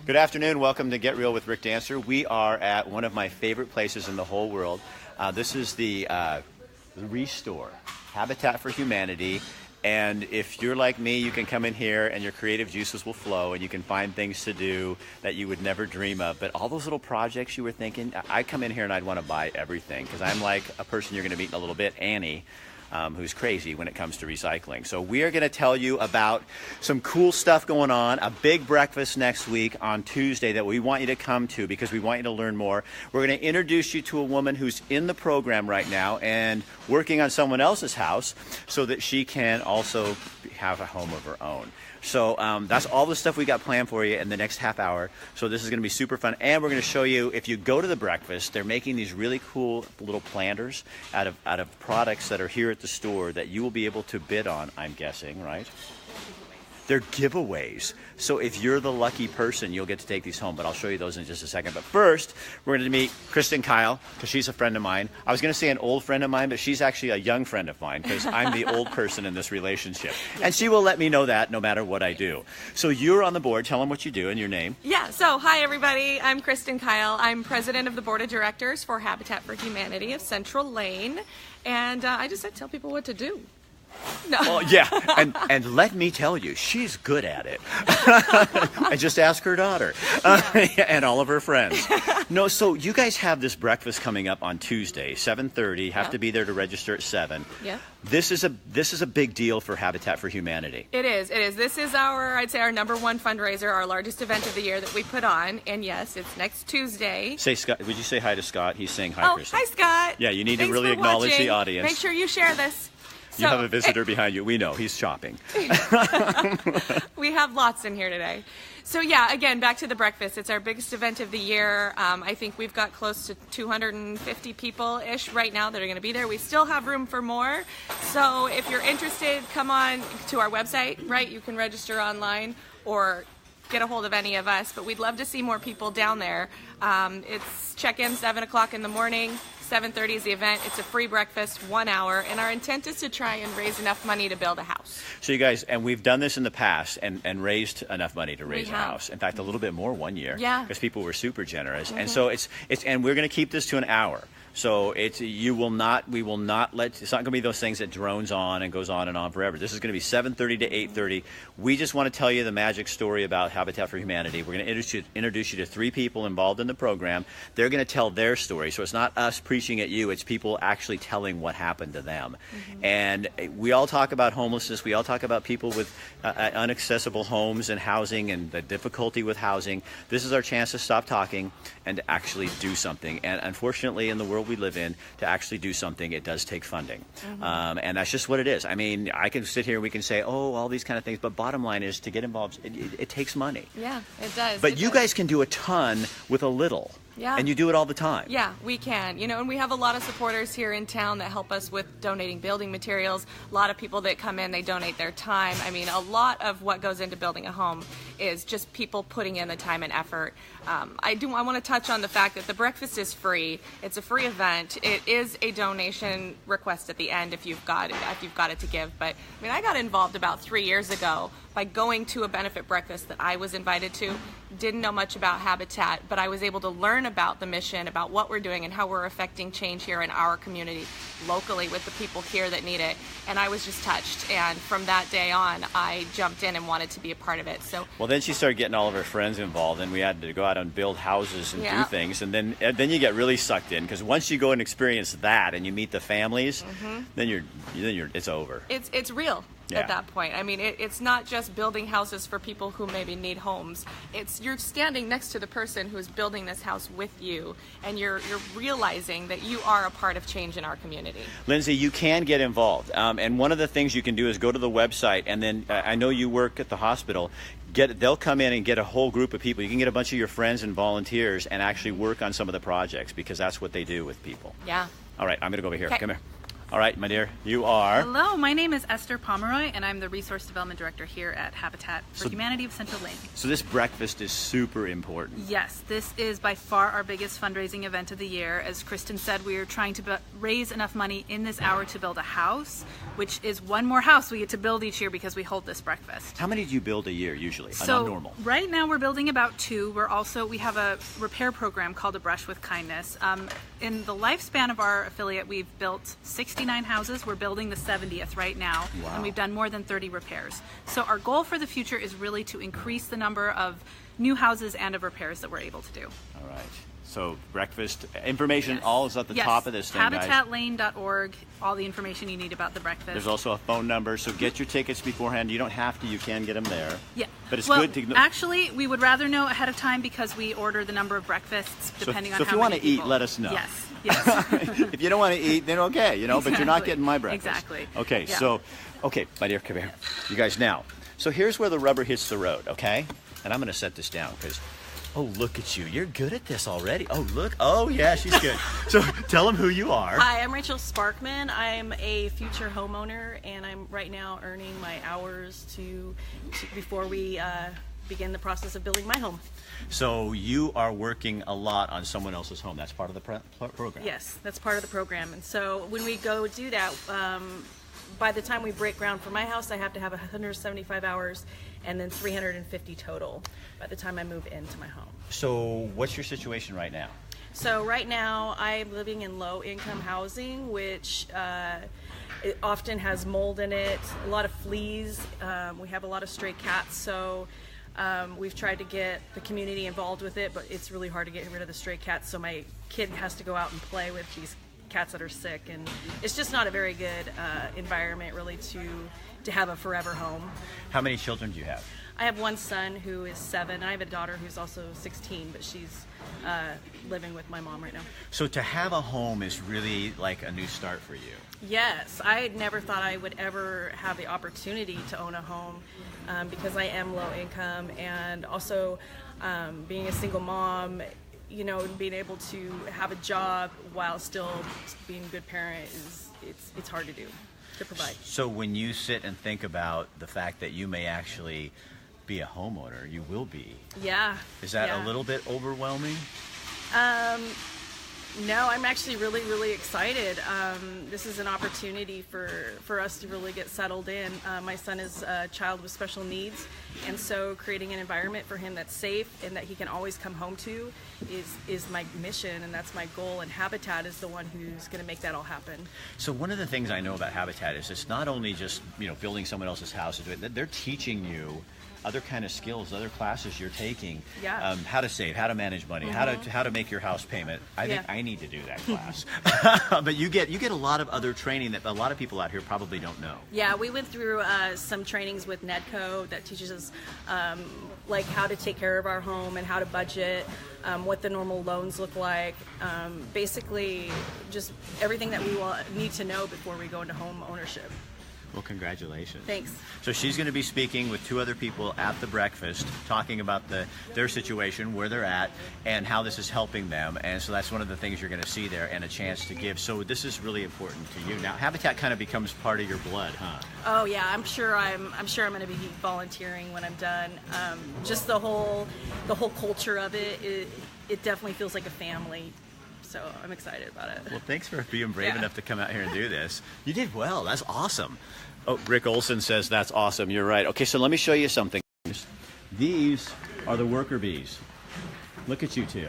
Good afternoon. Welcome to Get Real with Rick Dancer. We are at one of my favorite places in the whole world. This is the Restore, Habitat for Humanity. And if you're like me, you can come in here and your creative juices will flow and you can find things to do that you would never dream of. But all those little projects you were thinking, I'd come in here and I'd want to buy everything because I'm like a person you're going to meet in a little bit, Annie. Who's crazy when it comes to recycling. So we are going to tell you about some cool stuff going on, a big breakfast next week on Tuesday that we want you to come to because we want you to learn more. We're going to introduce you to a woman who's in the program right now and working on someone else's house so that she can also have a home of her own. So that's all the stuff we got planned for you in the next half hour. So this is going to be super fun. And we're going to show you, if you go to the breakfast, they're making these really cool little planters out of products that are here at the store that you will be able to bid on, I'm guessing, right? They're giveaways. So if you're the lucky person, you'll get to take these home. But I'll show you those in just a second. But first, we're going to meet Kristen Kyle, because she's a friend of mine. I was going to say an old friend of mine, but she's actually a young friend of mine, because I'm the old person in this relationship. And she will let me know that no matter what I do. So you're on the board. Tell them what you do and your name. Yeah, so hi everybody. I'm Kristen Kyle. I'm president of the board of directors for Habitat for Humanity of Central Lane. And I just tell people what to do. No. Well, yeah, and let me tell you, she's good at it. I just asked her daughter and all of her friends. No, so you guys have this breakfast coming up on Tuesday, 7:30. Have to be there to register at 7. Yeah. This is a big deal for Habitat for Humanity. It is. This is I'd say our number one fundraiser, our largest event of the year that we put on. And yes, it's next Tuesday. Say, Scott, would you say hi to Scott? He's saying hi, Kristen. Hi, Scott. Yeah, you need Thanks to really for acknowledge watching. the audience. Make sure you share this. You have a visitor behind you. We know. He's shopping. We have lots in here today. So yeah, again, back to the breakfast. It's our biggest event of the year. I think we've got close to 250 people-ish right now that are going to be there. We still have room for more. So if you're interested, come on to our website, right? You can register online or get a hold of any of us. But we'd love to see more people down there. It's check-in 7 o'clock in the morning. 7:30 is the event. It's a free breakfast, 1 hour, and our intent is to try and raise enough money to build a house. So you guys, and we've done this in the past and raised enough money to raise a house. In fact, a little bit more one year. Yeah. Because people were super generous. And so and we're going to keep this to an hour. So we will not let, it's not going to be those things that drones on and goes on and on forever. This is going to be 7:30 to 8:30. We just want to tell you the magic story about Habitat for Humanity. We're going to introduce you to 3 people involved in the program. They're going to tell their story. So it's not us preaching at you. It's people actually telling what happened to them. And we all talk about homelessness. We all talk about people with inaccessible homes and housing and the difficulty with housing. This is our chance to stop talking and to actually do something. And unfortunately, in the world we live in, to actually do something, it does take funding. And that's just what it is. I mean, I can sit here and we can say, oh, all these kind of things, but bottom line is to get involved, it takes money. Yeah, it does. But you guys can do a ton with a little. Yeah. And you do it all the time. Yeah, we can. And we have a lot of supporters here in town that help us with donating building materials. A lot of people that come in, they donate their time. I mean, a lot of what goes into building a home is just people putting in the time and effort. I want to touch on the fact that the breakfast is free. It's a free event. It is a donation request at the end if you've got it to give. But I mean, I got involved about 3 years ago by going to a benefit breakfast that I was invited to. Didn't know much about Habitat, but I was able to learn about the mission, about what we're doing and how we're affecting change here in our community locally with the people here that need it. And I was just touched. And from that day on, I jumped in and wanted to be a part of it. So well, then she started getting all of her friends involved, and we had to go out and build houses and do things. And then you get really sucked in, because once you go and experience that and you meet the families, then it's over. It's real. At that point. I mean, it's not just building houses for people who maybe need homes. You're standing next to the person who's building this house with you, and you're realizing that you are a part of change in our community. Lindsay, you can get involved. And one of the things you can do is go to the website, and then I know you work at the hospital. They'll come in and get a whole group of people. You can get a bunch of your friends and volunteers and actually work on some of the projects, because that's what they do with people. Yeah. All right, I'm going to go over here. Okay. Come here. All right, my dear, you are. Hello, my name is Esther Pomeroy, and I'm the Resource Development Director here at Habitat for Humanity of Central Lane. So this breakfast is super important. Yes, this is by far our biggest fundraising event of the year. As Kristen said, we are trying to raise enough money in this hour to build a house, which is one more house we get to build each year because we hold this breakfast. How many do you build a year usually? So Normal. right now we're building about 2. We have a repair program called A Brush with Kindness. In the lifespan of our affiliate, we've built 69 houses. We're building the 70th right now, and we've done more than 30 repairs. So our goal for the future is really to increase the number of new houses and of repairs that we're able to do. All right. So breakfast information, all is at the top of this thing, guys. HabitatLane.org, all the information you need about the breakfast. There's also a phone number, so get your tickets beforehand. You don't have to, you can get them there. Yeah. But it's good to... Actually, we would rather know ahead of time because we order the number of breakfasts depending on how many people. So if you want to eat, let us know. Yes. If you don't want to eat, then okay, Exactly. But you're not getting my breakfast. Exactly. Okay, yeah. Okay, my dear, come here. You guys now. So here's where the rubber hits the road, okay? And I'm going to set this down because... Oh, look at you. You're good at this already. Oh, look. Oh, yeah, she's good. So tell them who you are. Hi, I'm Rachel Sparkman. I'm a future homeowner, and I'm right now earning my hours before we begin the process of building my home. So you are working a lot on someone else's home. That's part of the program. Yes, that's part of the program. And so when we go do that, by the time we break ground for my house, I have to have 175 hours and then 350 total by the time I move into my home. So what's your situation right now? So right now I'm living in low-income housing, which it often has mold in it, a lot of fleas. We have a lot of stray cats, so we've tried to get the community involved with it, but it's really hard to get rid of the stray cats, so my kid has to go out and play with these cats that are sick, and it's just not a very good environment really to have a forever home. How many children do you have? I have one son who is 7. I have a daughter who's also 16, but she's living with my mom right now. So to have a home is really like a new start for you. Yes, I never thought I would ever have the opportunity to own a home because I am low income, and also being a single mom, you know, being able to have a job while still being a good parent it's hard to do, to provide. So when you sit and think about the fact that you may actually be a homeowner, you will be. Yeah. Is that a little bit overwhelming? No, I'm actually really, really excited. This is an opportunity for us to really get settled in. My son is a child with special needs, and so creating an environment for him that's safe and that he can always come home to is my mission, and that's my goal, and Habitat is the one who's going to make that all happen. So one of the things I know about Habitat is it's not only just, you know, building someone else's house, they're teaching you other kind of skills, other classes you're taking, how to save, how to manage money, how to make your house payment. I think I need to do that class. But you get a lot of other training that a lot of people out here probably don't know. Yeah, we went through some trainings with Nedco that teaches us like how to take care of our home and how to budget, what the normal loans look like, basically just everything that we need to know before we go into home ownership. Well, congratulations. Thanks. So she's going to be speaking with 2 other people at the breakfast, talking about their situation, where they're at, and how this is helping them. And so that's one of the things you're going to see there, and a chance to give. So this is really important to you. Now, Habitat kind of becomes part of your blood, huh? Oh yeah, I'm sure I'm going to be volunteering when I'm done. Just the whole culture of it definitely feels like a family. So I'm excited about it. Well, thanks for being brave enough to come out here and do this. You did well. That's awesome. Oh, Rick Olson says that's awesome. You're right. Okay, so let me show you something. These are the worker bees. Look at you 2.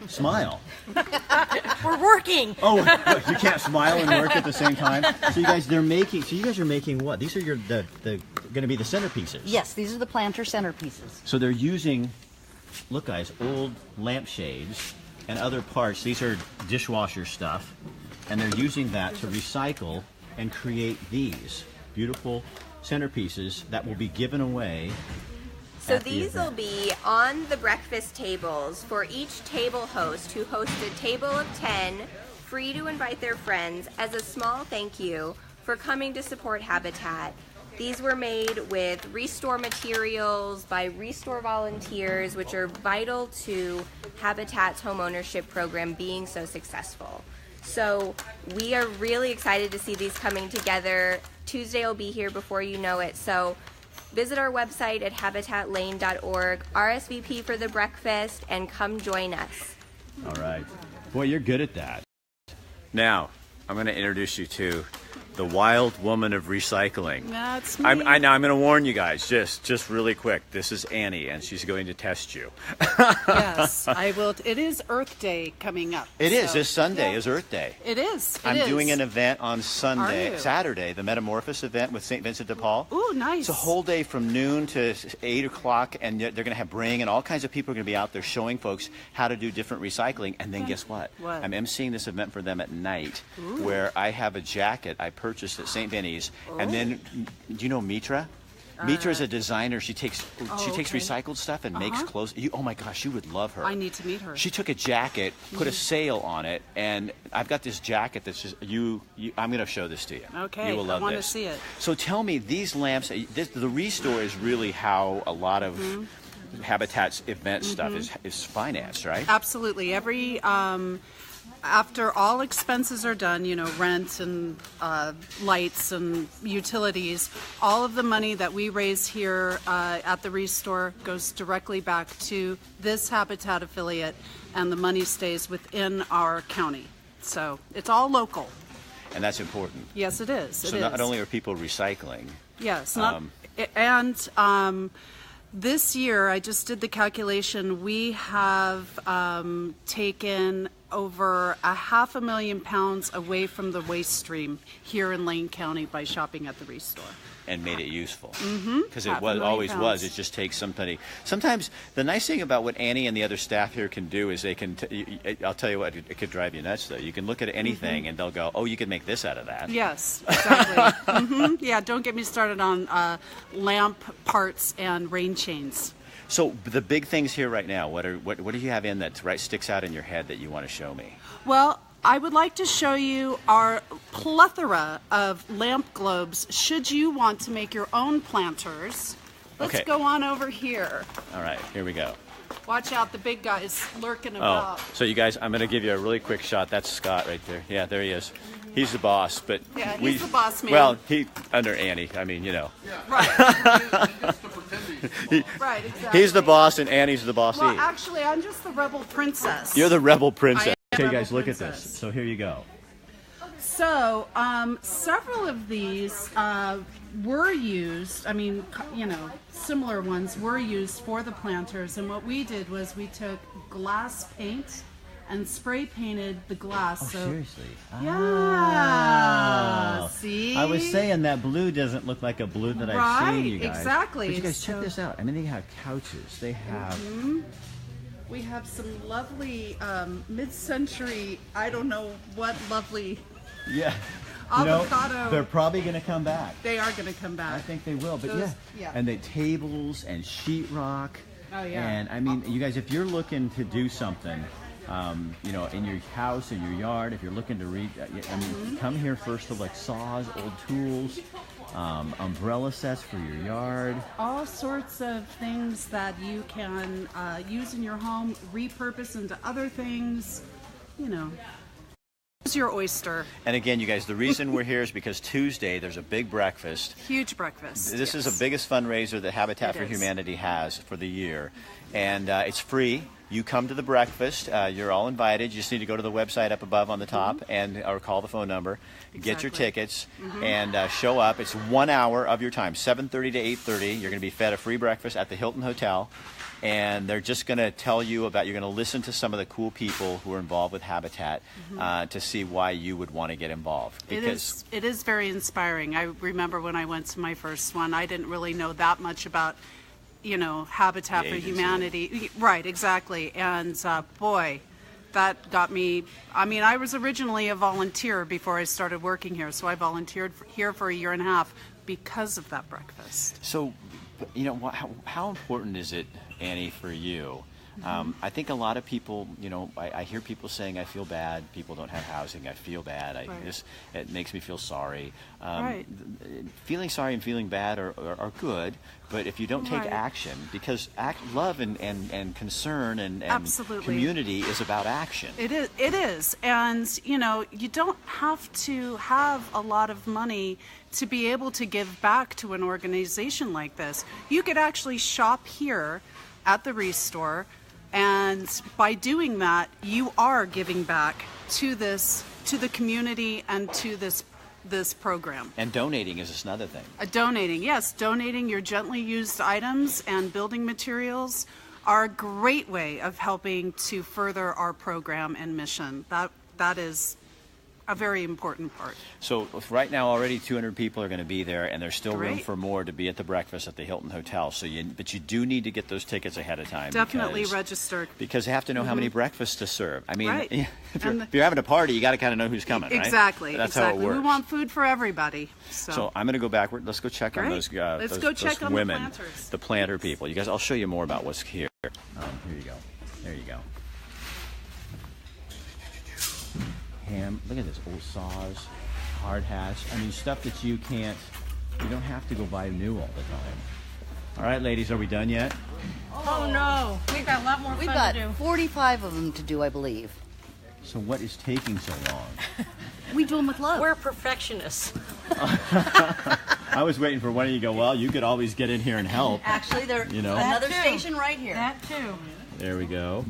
Smile. We're working. Oh, you can't smile and work at the same time. So you guys are making what? These are the going to be the centerpieces. Yes, these are the planter centerpieces. So they're using, look guys, old lampshades and other parts. These are dishwasher stuff, and they're using that to recycle and create these beautiful centerpieces that will be given away. So these will be on the breakfast tables for each table host who hosts a table of 10, free to invite their friends as a small thank you for coming to support Habitat. These were made with Restore materials by Restore volunteers, which are vital to Habitat's homeownership program being so successful. So we are really excited to see these coming together. Tuesday will be here before you know it. So visit our website at habitatlane.org, RSVP for the breakfast, and come join us. All right. Boy, you're good at that. Now, I'm going to introduce you to the wild woman of recycling. That's me. I'm going to warn you guys, just really quick. This is Annie, and she's going to test you. Yes, I will. It is Earth Day coming up. It is. so- This Sunday Yeah. is Earth Day. It is. I'm doing an event on Are you? Saturday, the Metamorphosis event with St. Vincent de Paul. Ooh, nice. It's a whole day from noon to 8 o'clock, and they're going to have bring, and all kinds of people are going to be out there showing folks how to do different recycling. And then guess what? What? I'm emceeing this event for them at night, where I have a jacket I purchased at St. Vinny's. And then, do you know Mitra? Mitra is a designer. She takes okay. recycled stuff and makes clothes. Oh my gosh, you would love her. I need to meet her. She took a jacket, put a sail on it, and I've got this jacket that's just I'm going to show this to you. Okay, you will love I want this. to see it. So tell me, these lamps. The Restore is really how a lot of Habitat's event stuff is financed, right? Absolutely. Every after all expenses are done, rent and lights and utilities, all of the money that we raise here at the Restore goes directly back to this Habitat affiliate, and the money stays within our county. So it's all local. And that's important. Yes, it is. So not only are people recycling, Yes, and this year, I just did the calculation, we have taken over 500,000 pounds away from the waste stream here in Lane County by shopping at the Restore. and made it useful. Because it 500,000 always was. pounds. It just takes somebody. Sometimes the nice thing about what Annie and the other staff here can do is they can. I'll tell you what, it could drive you nuts though. You can look at anything and they'll go, "Oh, you can make this out of that." Yes, exactly. Yeah, don't get me started on lamp parts and rain chains. So the big things here right now. What do you have in that sticks out in your head that you want to show me? Well, I would like to show you our plethora of lamp globes should you want to make your own planters. Let's Okay. go on over here. All right, here we go. Watch out, the big guy's lurking Oh, about. so you guys, I'm going to give you a really quick shot. That's Scott right there. Yeah, there he is. He's the boss, but Yeah, he's the boss man. Well, he under Annie. I mean, you know, Right. Right, exactly. he's the boss and Annie's the bossy. Well, actually, I'm just the rebel princess. You're the rebel princess. I am Okay, rebel guys, look at princess. this. So here you go. So, several of these were used, I mean, similar ones were used for the planters. And what we did was we took glass paint and spray painted the glass. So, Seriously? yeah. Oh. See? I was saying that blue doesn't look like a blue that I've seen, Right, you guys. exactly. But you guys check So- this out. I mean, they have couches. They have. We have some lovely mid-century, I don't know what lovely, Yeah. Avocado. They're probably going to come back. they are going to come back. I think they will, but Those- yeah. yeah. And the tables and sheetrock. Oh, yeah. And I mean, you guys, if you're looking to do something, in your house, in your yard, if you're looking to read, come here first to like saws, old tools, umbrella sets for your yard. All sorts of things that you can use in your home, repurpose into other things, It's your oyster. And again, you guys, the reason we're here is because Tuesday there's a big breakfast. Huge breakfast. This is yes. the biggest fundraiser that Habitat It for is. Humanity has for the year. And it's free. You come to the breakfast. You're all invited. You just need to go to the website up above on the top or call the phone number. Get your Exactly. tickets and show up. It's 1 hour of your time, 7:30 to 8:30. You're going to be fed a free breakfast at the Hilton Hotel. And they're just going to tell you about, you're going to listen to some of the cool people who are involved with Habitat to see why you would want to get involved. It is very inspiring. I remember when I went to my first one, I didn't really know that much about, Habitat The for agency. Humanity. Right, exactly. And boy, that got me. I mean, I was originally a volunteer before I started working here, so I volunteered here for 1.5 years because of that breakfast. So, how important is it, Annie, for you I think a lot of people, I hear people saying, I feel bad, people don't have housing, I feel bad, it makes me feel sorry. Right. Feeling sorry and feeling bad are good, but if you don't take Right. action, because love and concern and Absolutely. community is about action. It is. And, you don't have to have a lot of money to be able to give back to an organization like this. You could actually shop here at the Restore, and by doing that, you are giving back to the community and to this program. And donating is another thing. Donating your gently used items and building materials are a great way of helping to further our program and mission. That is a very important part. So right now already 200 people are going to be there, and there's still room Great. for more to be at the breakfast at the Hilton Hotel. But you do need to get those tickets ahead of time. Definitely because, register. because you have to know how many breakfasts to serve. I mean, Right. if And you're having a party, you got to kind of know who's coming, right? Exactly. That's exactly. how it works. We want food for everybody. So I'm going to go backward. Let's go check on Great. those. Let's go check on the women, planters. the planter people. You guys, I'll show you more about what's here. Here you go. There you go. Look at this, old saws, hard hats. I mean, stuff that you don't have to go buy new all the time. All right, ladies, are we done yet? Oh no, we've got a lot more We've fun got to do. 45 of them to do, I believe. So what is taking so long? We do them with love. We're perfectionists. I was waiting for one of you to go, well, you could always get in here and help. Actually, there's You know. another That too. station right here. That too. There we go.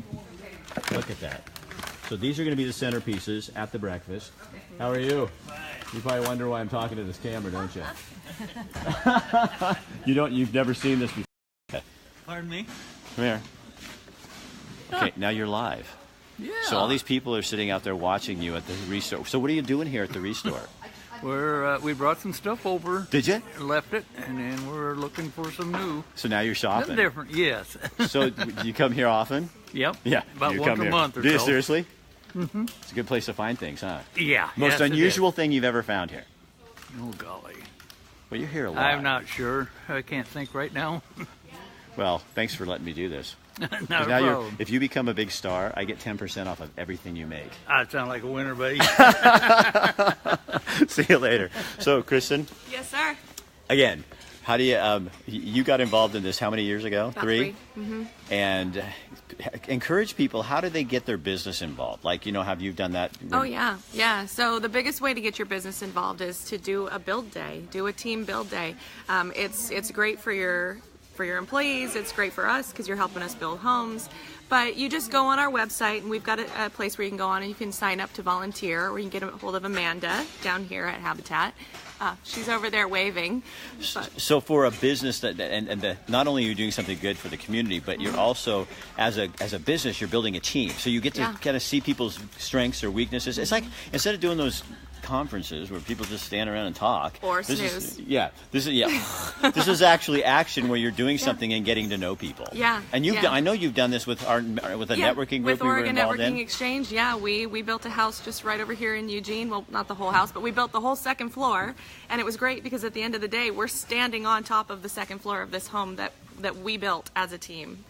Look at that. So these are going to be the centerpieces at the breakfast. How are you? You probably wonder why I'm talking to this camera, don't you? You've never seen this before. Pardon me? Come here. Okay, now you're live. Yeah. So all these people are sitting out there watching you at the Restore. So what are you doing here at the Restore? We brought some stuff over. Did you? Left it, and then we're looking for some new. So now you're shopping. Something different, yes. So do you come here often? Yep. Yeah. About you once come a here. month or Do you so. seriously? Mm-hmm. It's a good place to find things, huh? Yeah. Most yes, it is. unusual thing you've ever found here? Oh, golly. Well, you're here a lot. I'm not sure. I can't think right now. Well, thanks for letting me do this. Not a Now problem. if you become a big star, I get 10% off of everything you make. I sound like a winner, buddy. See you later. So, Kristen, Yes, sir. again, how do you you got involved in this how many years ago? About 3. And encourage people, how do they get their business involved? Like, have you done that? Oh yeah. So the biggest way to get your business involved is to do a build day, do a team build day. It's great for your employees. It's great for us because you're helping us build homes. But you just go on our website, and we've got a place where you can go on and you can sign up to volunteer, or you can get a hold of Amanda down here at Habitat. She's over there waving. But So for a business not only are you doing something good for the community, but you're also, as a business, you're building a team. So you get to Yeah. kind of see people's strengths or weaknesses. It's like, instead of doing those conferences where people just stand around and talk. Or this snooze. This is actually action where you're doing something and getting to know people. Yeah, And yeah. I know you've done this with a networking group with we were Oregon involved Networking in. Exchange. Yeah, we built a house just right over here in Eugene. Well, not the whole house, but we built the whole second floor, and it was great because at the end of the day, we're standing on top of the second floor of this home that we built as a team.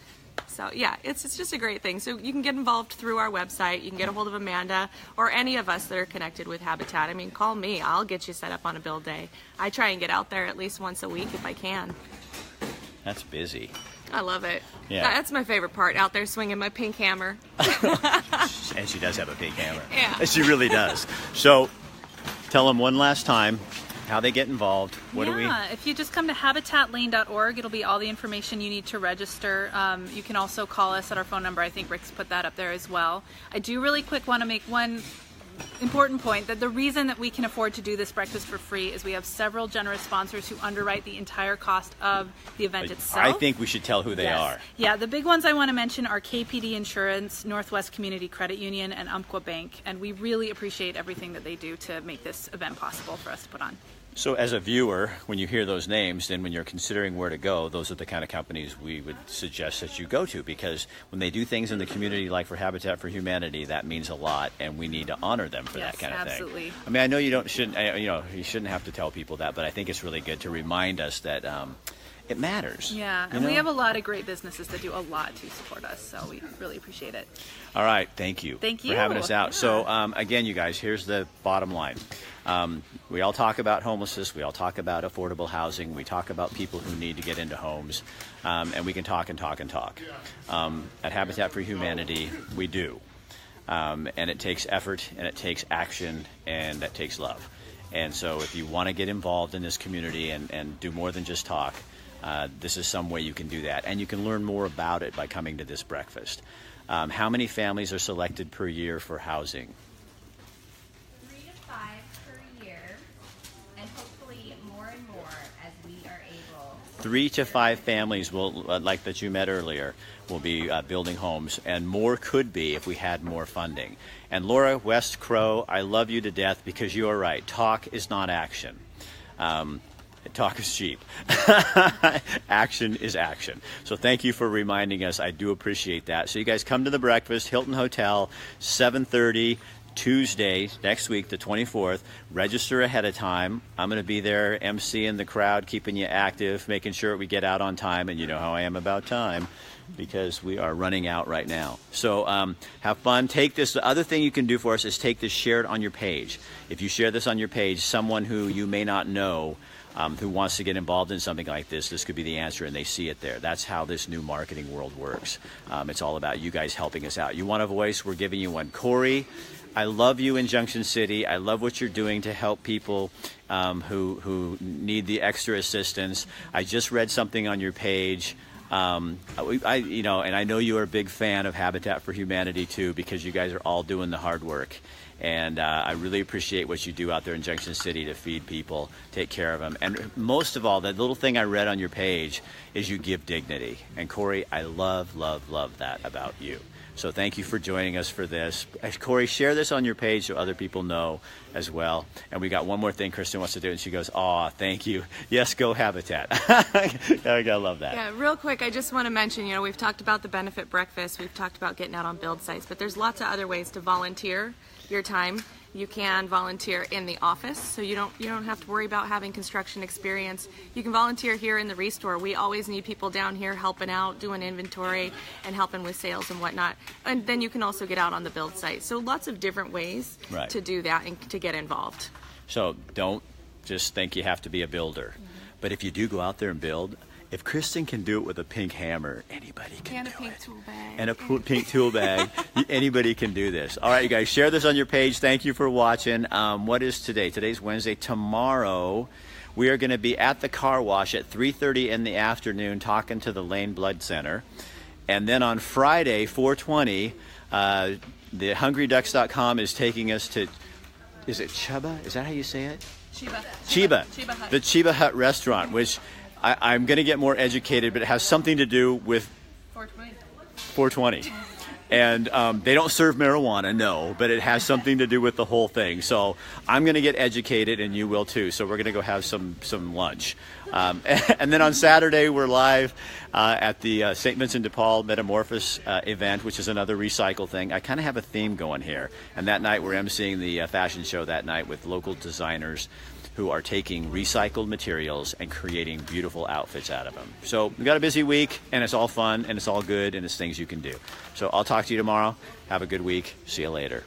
So yeah, it's just a great thing. So you can get involved through our website. You can get a hold of Amanda or any of us that are connected with Habitat. I mean, call me. I'll get you set up on a build day. I try and get out there at least once a week if I can. That's busy. I love it. Yeah. That's my favorite part, out there swinging my pink hammer. And she does have a big hammer. Yeah. She really does. So tell them one last time how they get involved. If you just come to habitatlane.org, it'll be all the information you need to register. You can also call us at our phone number. I think Rick's put that up there as well. I do really quick want to make one important point, that the reason that we can afford to do this breakfast for free is we have several generous sponsors who underwrite the entire cost of the event itself. I think we should tell who they are. Yeah, the big ones I want to mention are KPD Insurance, Northwest Community Credit Union, and Umpqua Bank, and we really appreciate everything that they do to make this event possible for us to put on. So as a viewer, when you hear those names, then when you're considering where to go, those are the kind of companies we would suggest that you go to, because when they do things in the community like for Habitat for Humanity, that means a lot, and we need to honor them for Yes, that kind of absolutely. thing. I mean, I know you shouldn't have to tell people that, but I think it's really good to remind us that it matters. Yeah, you and we know? have a lot of great businesses that do a lot to support us, so we really appreciate it. All right, thank you. Thank for you. having us out. Yeah. So again, you guys, here's the bottom line. We all talk about homelessness. We all talk about affordable housing. We talk about people who need to get into homes, and we can talk and talk and talk. At Habitat for Humanity, we do, and it takes effort, and it takes action, and that takes love. And so if you want to get involved in this community and do more than just talk, this is some way you can do that. And you can learn more about it by coming to this breakfast. How many families are selected per year for housing? 3 to 5 per year, and hopefully more and more as we are able. 3 to 5 families will, like that you met earlier, will be building homes, and more could be if we had more funding. And Laura West Crow, I love you to death because you are right. Talk is not action. Talk is cheap. Action is action. So thank you for reminding us. I do appreciate that. So you guys come to the breakfast, Hilton Hotel, 7:30. Tuesday, next week, the 24th. Register ahead of time. I'm going to be there emceeing the crowd, keeping you active, making sure we get out on time. And you know how I am about time because we are running out right now. So have fun. Take this. The other thing you can do for us is take this, share it on your page. If you share this on your page, someone who you may not know who wants to get involved in something like this could be the answer, and they see it there. That's how this new marketing world works. It's all about you guys helping us out. You want a voice? We're giving you one. Corey, I love you in Junction City. I love what you're doing to help people who need the extra assistance. I just read something on your page. And I know you are a big fan of Habitat for Humanity too, because you guys are all doing the hard work. And I really appreciate what you do out there in Junction City to feed people, take care of them. And most of all, that little thing I read on your page is you give dignity. And Corey, I love, love, love that about you. So thank you for joining us for this. Corey, share this on your page so other people know as well. And we got one more thing Kristen wants to do, and she goes, "Aw, thank you. Yes, go Habitat." I gotta love that. Yeah, real quick, I just want to mention, we've talked about the benefit breakfast, we've talked about getting out on build sites, but there's lots of other ways to volunteer your time. You can volunteer in the office, so you don't have to worry about having construction experience. You can volunteer here in the Restore. We always need people down here helping out, doing inventory, and helping with sales and whatnot. And then you can also get out on the build site. So lots of different ways to do that and to get involved. So don't just think you have to be a builder. But if you do go out there and build, if Kristen can do it with a pink hammer, anybody can do it. And a pink tool bag. And a pink tool bag. Anybody can do this. All right, you guys, share this on your page. Thank you for watching. What is today? Today's Wednesday. Tomorrow, we are going to be at the car wash at 3:30 in the afternoon talking to the Lane Blood Center. And then on Friday, 4:20, the HungryDucks.com is taking us to, is it Chuba? Is that how you say it? Chiba. The Chiba Hut restaurant, which I'm going to get more educated, but it has something to do with 420. And they don't serve marijuana, no, but it has something to do with the whole thing. So I'm going to get educated, and you will too. So we're going to go have some lunch. And then on Saturday, we're live at the St. Vincent de Paul Metamorphosis event, which is another recycle thing. I kind of have a theme going here. And that night, we're emceeing the fashion show that night with local designers who are taking recycled materials and creating beautiful outfits out of them. So we've got a busy week, and it's all fun, and it's all good, and it's things you can do. So I'll talk to you tomorrow. Have a good week. See you later.